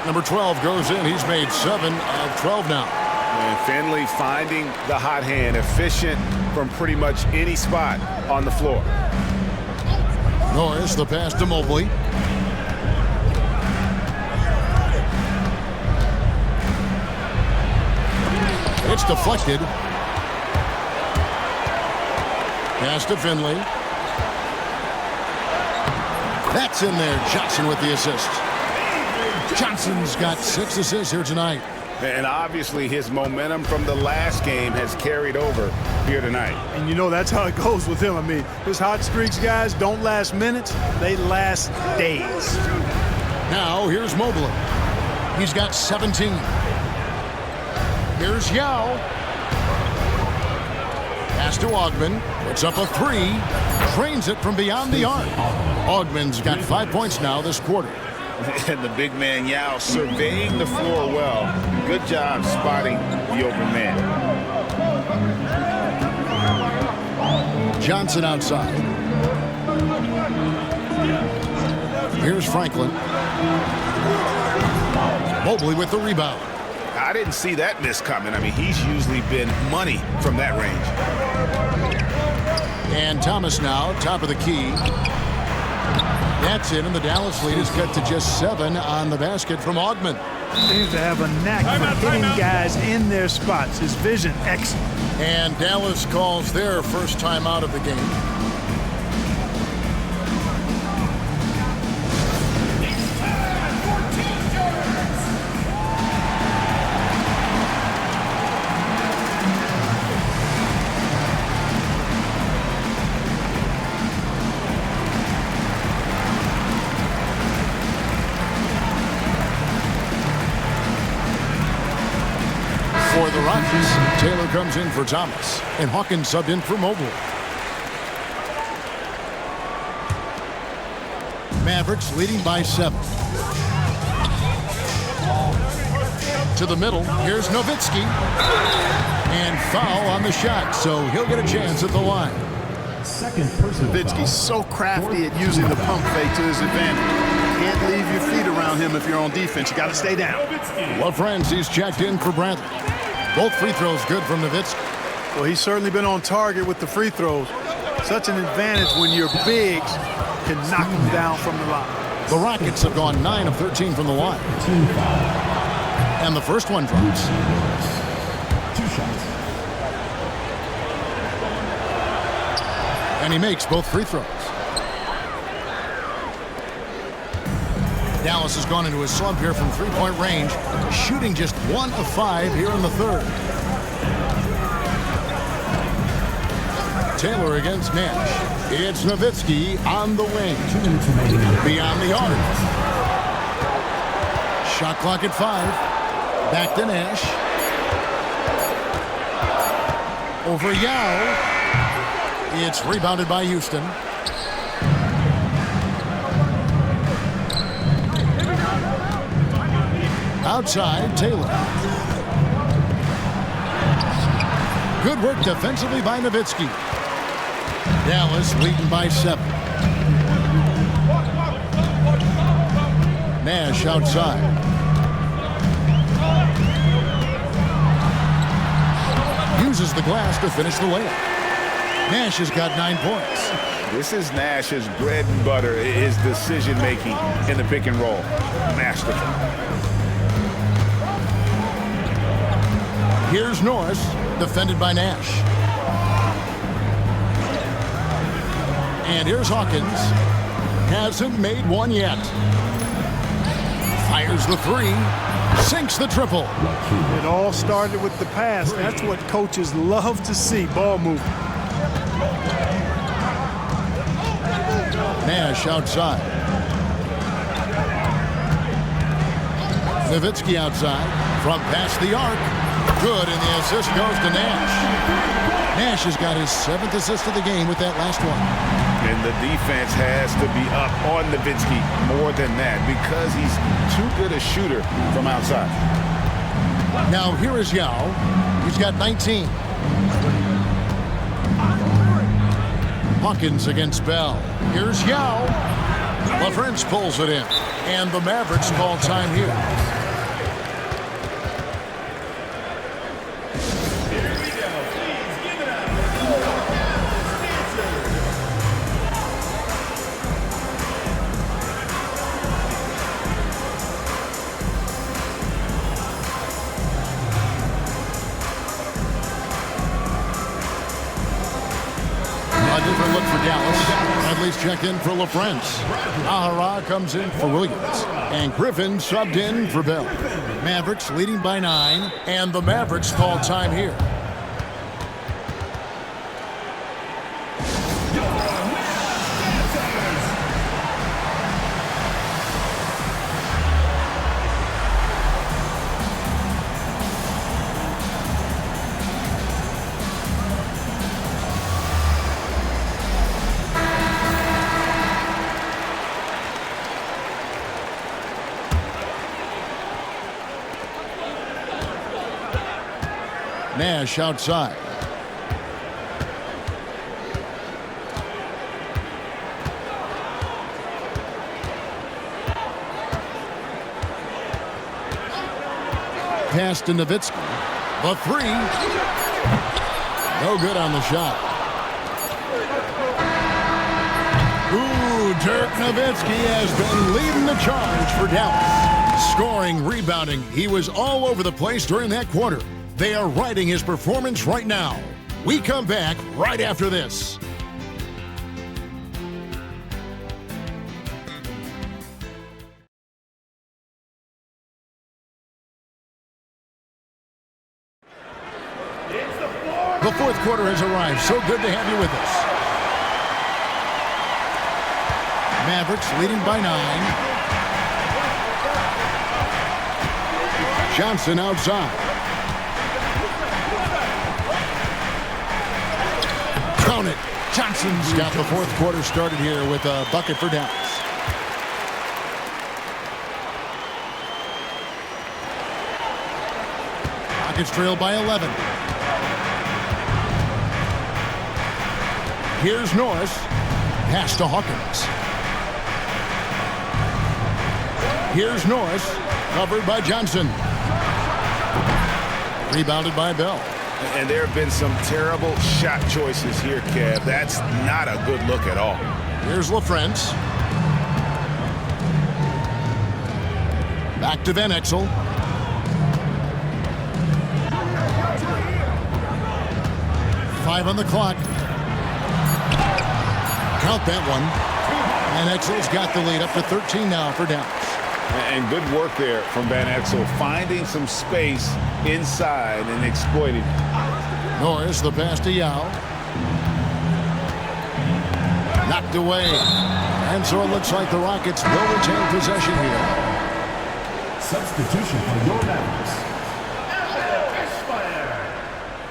Number 12 goes in. He's made 7 of 12 now. And Finley finding the hot hand, efficient from pretty much any spot on the floor. Norris, the pass to Mobley. It's deflected. Pass to Finley. That's in there. Johnson with the assist. Johnson's got 6 assists here tonight. And obviously his momentum from the last game has carried over here tonight. And you know that's how it goes with him. I mean, his hot streaks, guys, don't last minutes. They last days. Now here's Mobley. He's got 17. Here's Yao. Pass to Ogman. Puts up a 3. Drains it from beyond the arc. Ogman's got 5 points now this quarter. And the big man Yao surveying the floor well. Good job spotting the open man. Johnson outside. Here's Franklin. Mobley with the rebound. I didn't see that miss coming. I mean, he's usually been money from that range. And Thomas now, top of the key. That's it, and the Dallas lead is cut to just 7 on the basket from Ogman. Seems to have a knack for hitting guys in their spots. His vision, excellent. And Dallas calls their first time out of the game. For the Rockets, Taylor comes in for Thomas, and Hawkins subbed in for Mobley. Mavericks leading by 7. To the middle, here's Nowitzki. And foul on the shot, so he'll get a chance at the line. Nowitzki's so crafty at using the pump fake to his advantage. Can't leave your feet around him if you're on defense. You got to stay down. LaFranzi's checked in for Bradley. Both free throws good from Nowitzki. Well, he's certainly been on target with the free throws. Such an advantage when your bigs can knock them down from the line. The Rockets have gone 9 of 13 from the line. And the first one drops. 2 shots. And he makes both free throws. Dallas has gone into a slump here from three-point range, shooting just 1 of 5 here in the third. Taylor against Nash. It's Nowitzki on the wing. Beyond the arc. Shot clock at 5. Back to Nash. Over Yao. It's rebounded by Houston. Outside, Taylor. Good work defensively by Nowitzki. Dallas leading by 7. Nash outside. Uses the glass to finish the layup. Nash has got 9 points. This is Nash's bread and butter, his decision-making in the pick and roll. Masterful. Here's Norris, defended by Nash. And here's Hawkins. Hasn't made one yet. Fires the 3. Sinks the triple. It all started with the pass. That's what coaches love to see, ball movement. Nash outside. Nowitzki outside. From past the arc. Good, and the assist goes to Nash. Nash has got his 7th assist of the game with that last one. And the defense has to be up on Nowitzki more than that because he's too good a shooter from outside. Now here is Yao. He's got 19. Hawkins against Bell. Here's Yao. LaFrance pulls it in. And the Mavericks call time here. A different look for Dallas. Bradley's checked in for LaFrance. Ahara comes in for Williams. And Griffin subbed in for Bell. Mavericks leading by 9. And the Mavericks call time here. Nash outside. Pass to Nowitzki. The three. No good on the shot. Ooh, Dirk Nowitzki has been leading the charge for Dallas. Scoring, rebounding. He was all over the place during that quarter. They are riding his performance right now. We come back right after this. The fourth quarter has arrived. So good to have you with us. Mavericks leading by 9. Johnson outside. Count it. Johnson's got the fourth quarter started here with a bucket for Dallas. Rockets trail by 11. Here's Norris. Pass to Hawkins. Here's Norris. Covered by Johnson. Rebounded by Bell. And there have been some terrible shot choices here, Kev. That's not a good look at all. Here's LaFrance. Back to Van Exel. Five on the clock. Count that one. Van Exel's got the lead up to 13 now for Dallas. And good work there from Van Exel, finding some space inside and exploiting. Norris, the pass to Yao. Knocked away. And so it looks like the Rockets will retain possession here. Substitution for your Mavericks.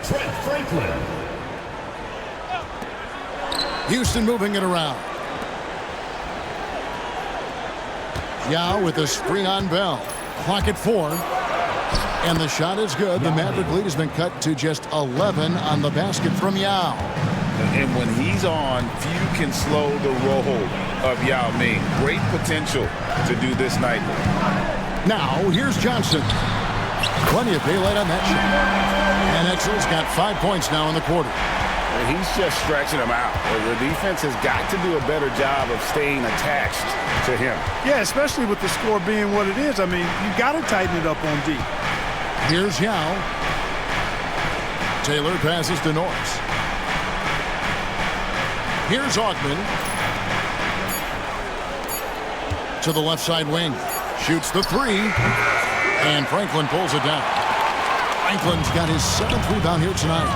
Trent Franklin. Houston moving it around. Yao with a screen on Bell. Clock at 4. And the shot is good. The Maverick lead has been cut to just 11 on the basket from Yao. And when he's on, few can slow the roll of Yao Ming. Great potential to do this nightly. Now, here's Johnson. Plenty of daylight on that shot. And Exel's got 5 points now in the quarter. He's just stretching him out. The defense has got to do a better job of staying attached to him. Yeah, especially with the score being what it is. I mean, you got to tighten it up on D. Here's Yao. Taylor passes to Norris. Here's Augman. To the left side wing. Shoots the three. And Franklin pulls it down. Franklin's got his 7th rebound here tonight.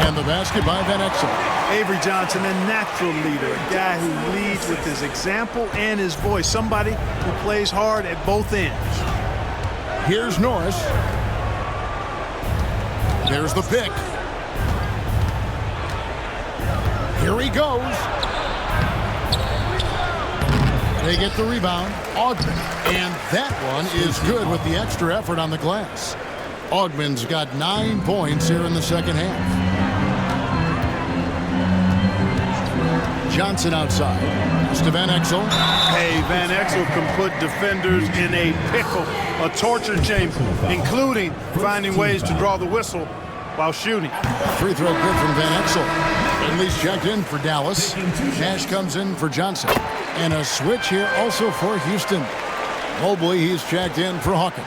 And the basket by Van Exel. Avery Johnson, a natural leader, a guy who leads with his example and his voice, somebody who plays hard at both ends. Here's Norris. There's the pick. Here he goes. They get the rebound. Augman. And that one is good with the extra effort on the glass. Augman's got 9 points here in the second half. Johnson outside. To Van Exel. Hey, Van Exel can put defenders in a pickle, a torture chamber, including finding ways to draw the whistle while shooting. Free throw good from Van Exel. Finley's checked in for Dallas. Nash comes in for Johnson. And a switch here also for Houston. Mobley, he's checked in for Hawkins.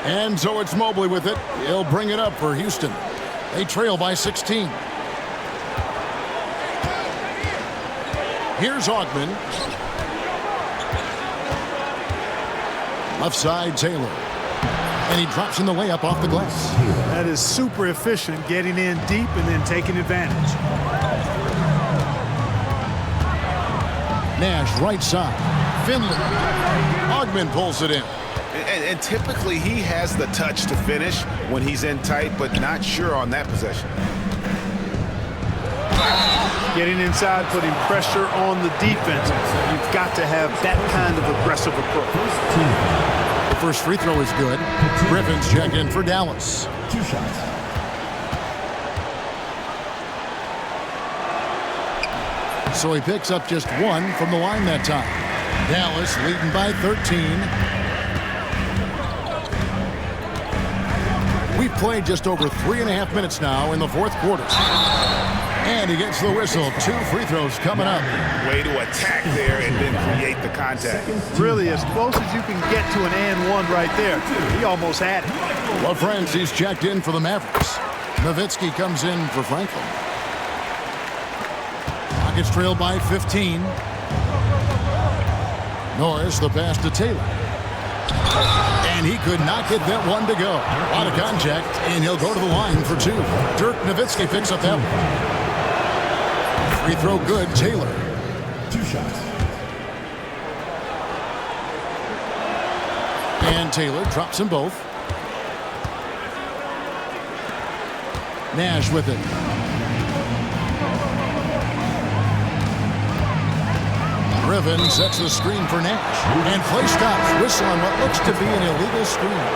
And so it's Mobley with it. He'll bring it up for Houston. They trail by 16. Here's Augman. Left side, Taylor. And he drops in the layup off the glass. That is super efficient, getting in deep and then taking advantage. Nash, right side. Finley. Augman pulls it in. And typically he has the touch to finish when he's in tight, but not sure on that possession. Getting inside, putting pressure on the defense. You've got to have that kind of aggressive approach. The first free throw is good. Griffin's checked in for Dallas. 2 shots. So he picks up just 1 from the line that time. Dallas leading by 13. We've played just over 3.5 minutes now in the fourth quarter. And he gets the whistle. 2 free throws coming up. Way to attack there and then create the contact. Really, as close as you can get to an and one right there. He almost had it. Well, friends, he's checked in for the Mavericks. Nowitzki comes in for Franklin. Rockets trail by 15. Norris, the pass to Taylor. And he could not get that one to go. A lot of contact, and he'll go to the line for 2. Dirk Nowitzki picks up that one. Free throw good, Taylor. 2 shots. And Taylor drops them both. Nash with it. Griffin sets the screen for Nash. And play stops. Whistle on what looks to be an illegal screen.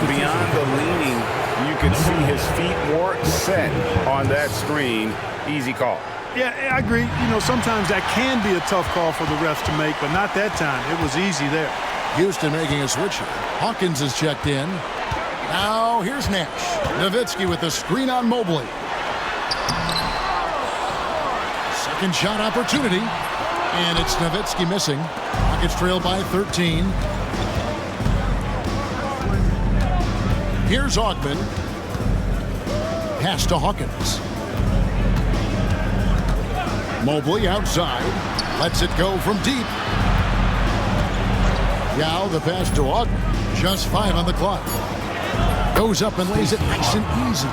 Beyond the leaning, you can see his feet more set on that screen. Easy call. Yeah, I agree. You know, sometimes that can be a tough call for the refs to make, but not that time. It was easy there. Houston making a switch here. Hawkins is checked in. Now here's Nash. Nowitzki with the screen on Mobley. Second shot opportunity. And it's Nowitzki missing. Rockets trail by 13. Here's Augman. Pass to Hawkins. Mobley outside. Lets it go from deep. Yao, the pass to Augman. Just 5 on the clock. Goes up and lays it nice and easy.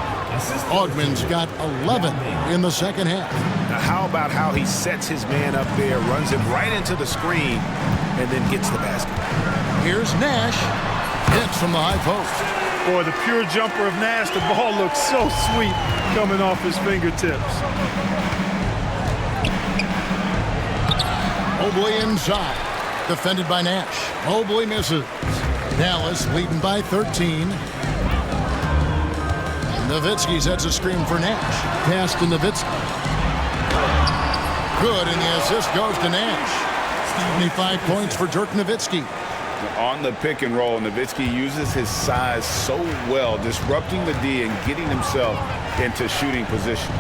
Augman's got 11 in the second half. Now how about how he sets his man up there, runs him right into the screen, and then gets the basket. Here's Nash. Hits from the high post. Boy, the pure jumper of Nash, the ball looks so sweet coming off his fingertips. Mobley inside. Defended by Nash. Mobley misses. Dallas leading by 13. Nowitzki sets a screen for Nash. Pass to Nowitzki. Good, and the assist goes to Nash. 25 points for Dirk Nowitzki. On the pick and roll, Nowitzki uses his size so well, disrupting the D and getting himself into shooting position.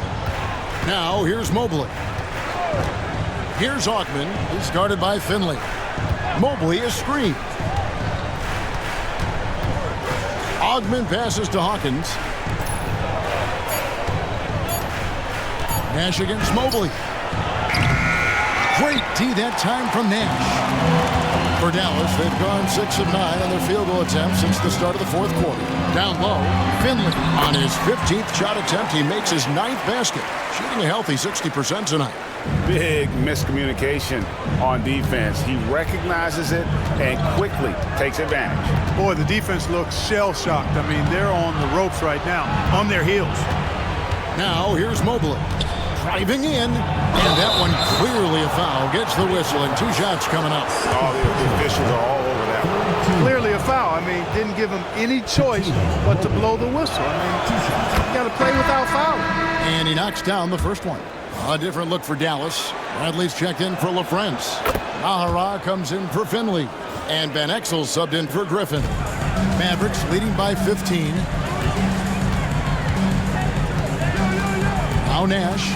Now here's Mobley. Here's Augman. He's guarded by Finley. Mobley is screened. Augman passes to Hawkins. Nash against Mobley. Great D that time from Nash. For Dallas, they've gone 6 of 9 on their field goal attempts since the start of the fourth quarter. Down low, Finley on his 15th shot attempt. He makes his 9th basket, shooting a healthy 60% tonight. Big miscommunication on defense. He recognizes it and quickly takes advantage. Boy, the defense looks shell-shocked. I mean, they're on the ropes right now, on their heels. Now here's Mobley. driving in, and that one clearly a foul. Gets the whistle, and 2 shots coming up. Oh, the officials are all over that one. Clearly a foul. I mean, didn't give him any choice but to blow the whistle. I mean, you got to play without fouling. And he knocks down the first one. A different look for Dallas. Bradley's checked in for LaFrance. Mahara comes in for Finley. And Van Exel subbed in for Griffin. Mavericks leading by 15. Now Nash.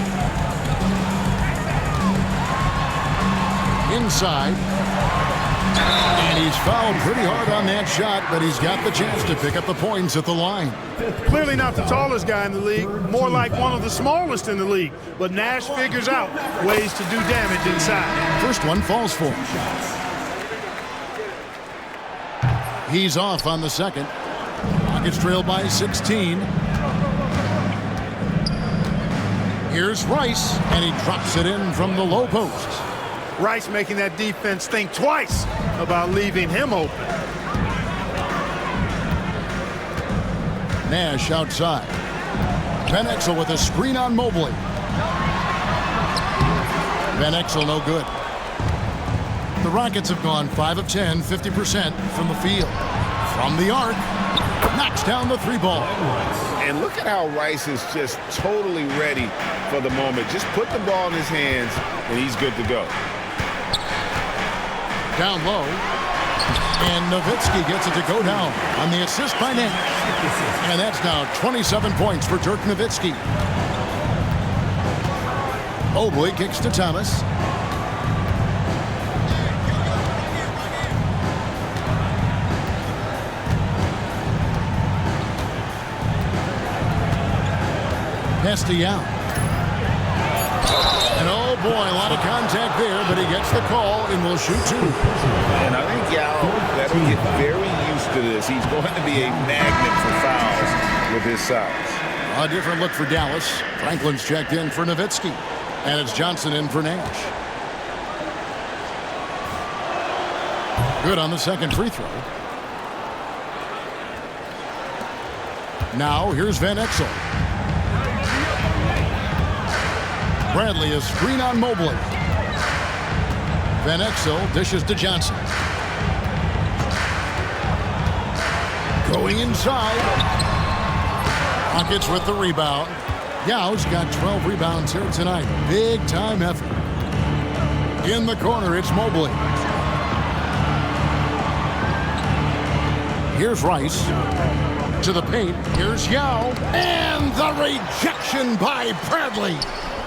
Inside. And he's fouled pretty hard on that shot, but he's got the chance to pick up the points at the line. Clearly not the tallest guy in the league, more like one of the smallest in the league. But Nash figures out ways to do damage inside. First one falls for him. He's off on the second. Rockets trail by 16. Here's Rice, and he drops it in from the low post. Rice making that defense think twice about leaving him open. Nash outside. Van Exel with a screen on Mobley. Van Exel no good. The Rockets have gone 5 of 10, 50% from the field. From the arc, knocks down the 3-ball. And look at how Rice is just totally ready for the moment. Just put the ball in his hands, and he's good to go. Down low. And Nowitzki gets it to go down on the assist by Nash. And that's now 27 points for Dirk Nowitzki. Mobley kicks to Thomas. Castellano. And oh boy, a lot of contact there, but he gets the call and will shoot 2. And I think Yao that'll get very used to this. He's going to be a magnet for fouls with his size. A different look for Dallas. Franklin's checked in for Nowitzki. And it's Johnson in for Nash. Good on the second free throw. Now here's Van Exel. Bradley a screen on Mobley. Van Exel dishes to Johnson. Going inside. Rockets with the rebound. Yao's got 12 rebounds here tonight. Big time effort. In the corner, it's Mobley. Here's Rice. To the paint. Here's Yao. And the rejection by Bradley.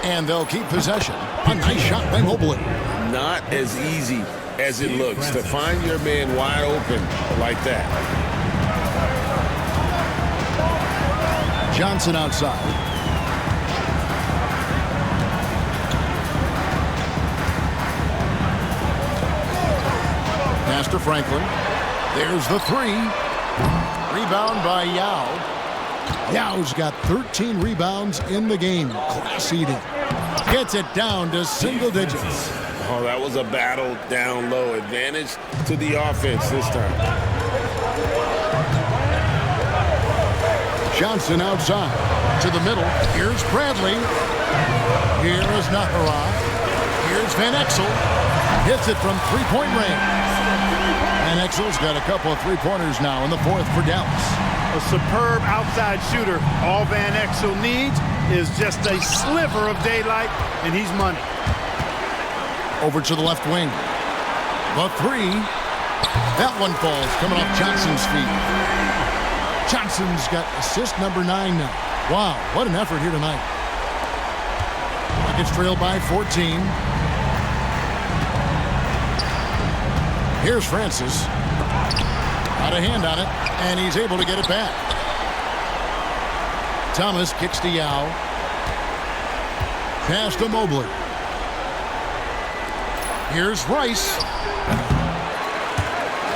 And they'll keep possession. A nice shot by Mobley. Not as easy as it looks to find your man wide open like that. Johnson outside. Pass to Franklin. There's the 3. Rebound by Yao. Yao's got 13 rebounds in the game. Class eating. Gets it down to single digits. Oh, that was a battle down low. Advantage to the offense this time. Johnson outside. To the middle. Here's Bradley. Here's Nahara. Here's Van Exel. Hits it from 3-point range. Van Exel's got a couple of 3-pointers now in the fourth for Dallas. A superb outside shooter. All Van Exel needs is just a sliver of daylight, and he's money. Over to the left wing. The 3. That one falls coming off Johnson's feet. Johnson's got assist number 9 now. Wow, what an effort here tonight. Rockets trail by 14. Here's Francis. Got a hand on it, and he's able to get it back. Thomas kicks to Yao. Pass to Mobley. Here's Rice.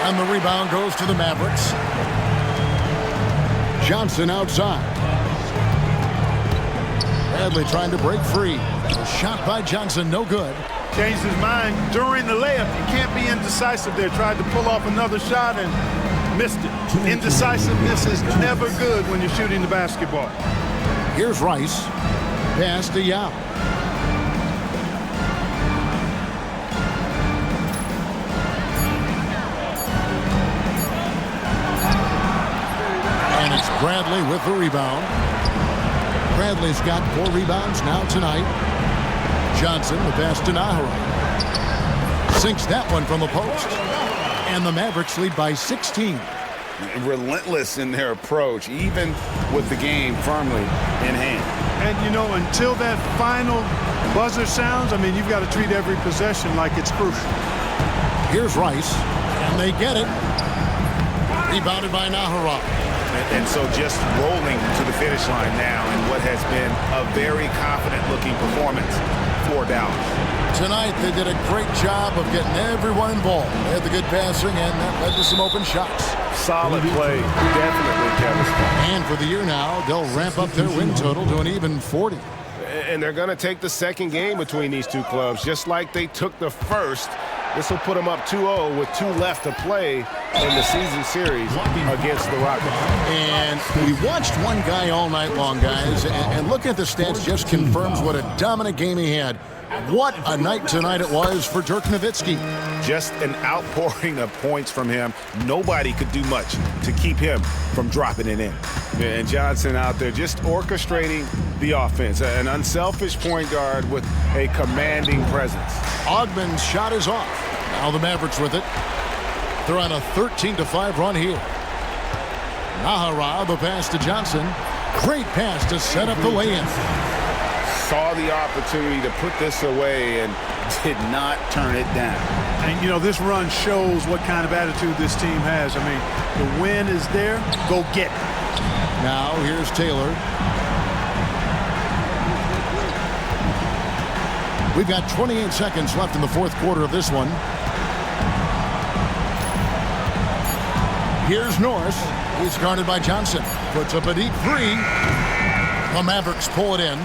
And the rebound goes to the Mavericks. Johnson outside. Bradley trying to break free. A shot by Johnson, no good. Changed his mind during the layup. You can't be indecisive there. Tried to pull off another shot and missed it. Indecisiveness is never good when you're shooting the basketball. Here's Rice. Pass to Yao. And it's Bradley with the rebound. Bradley's got 4 rebounds now tonight. Johnson, the pass to Nahara. Sinks that one from the post. And the Mavericks lead by 16. Relentless in their approach, even with the game firmly in hand. And, you know, until that final buzzer sounds, I mean, you've got to treat every possession like it's crucial. Here's Rice, and they get it. Rebounded by Nahara. And so just rolling to the finish line now in what has been a very confident-looking performance for Dallas. Tonight, they did a great job of getting everyone involved. They had the good passing, and that led to some open shots. Solid play, definitely, Kevin. And for the year now, they'll ramp up their win total to an even 40. And they're going to take the second game between these two clubs, just like they took the first. This will put them up 2-0 with 2 left to play in the season series against the Rockets. And we watched one guy all night long, guys, and looking at the stats just confirms what a dominant game he had. What a night tonight it was for Dirk Nowitzki. Just an outpouring of points from him. Nobody could do much to keep him from dropping it in. And Johnson out there just orchestrating the offense. An unselfish point guard with a commanding presence. Ogman's shot is off. Now the Mavericks with it. They're on a 13-5 run here. Nahara, the pass to Johnson. Great pass to set up the lay-in. Saw the opportunity to put this away and did not turn it down. And, you know, this run shows what kind of attitude this team has. I mean, the win is there. Go get it. Now here's Taylor. We've got 28 seconds left in the fourth quarter of this one. Here's Norris. He's guarded by Johnson. Puts up a deep 3. The Mavericks pull it in.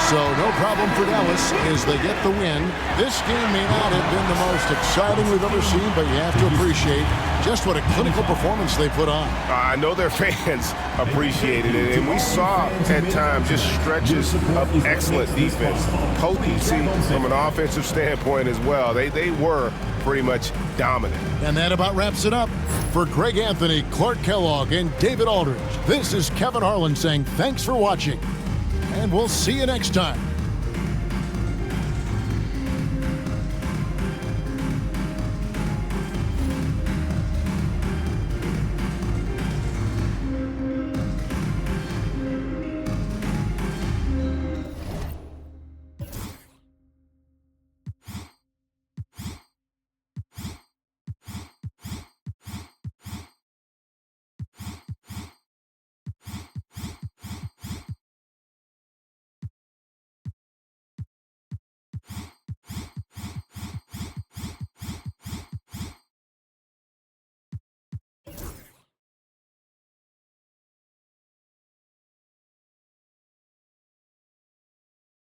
So no problem for Dallas as they get the win. This game may not have been the most exciting we've ever seen, but you have to appreciate just what a clinical performance they put on. I know their fans appreciated it, and we saw at times just stretches of excellent defense, potency from an offensive standpoint as well. They were pretty much dominant. And that about wraps it up. For Greg Anthony, Clark Kellogg, and David Aldridge, this is Kevin Harlan saying thanks for watching. And we'll see you next time.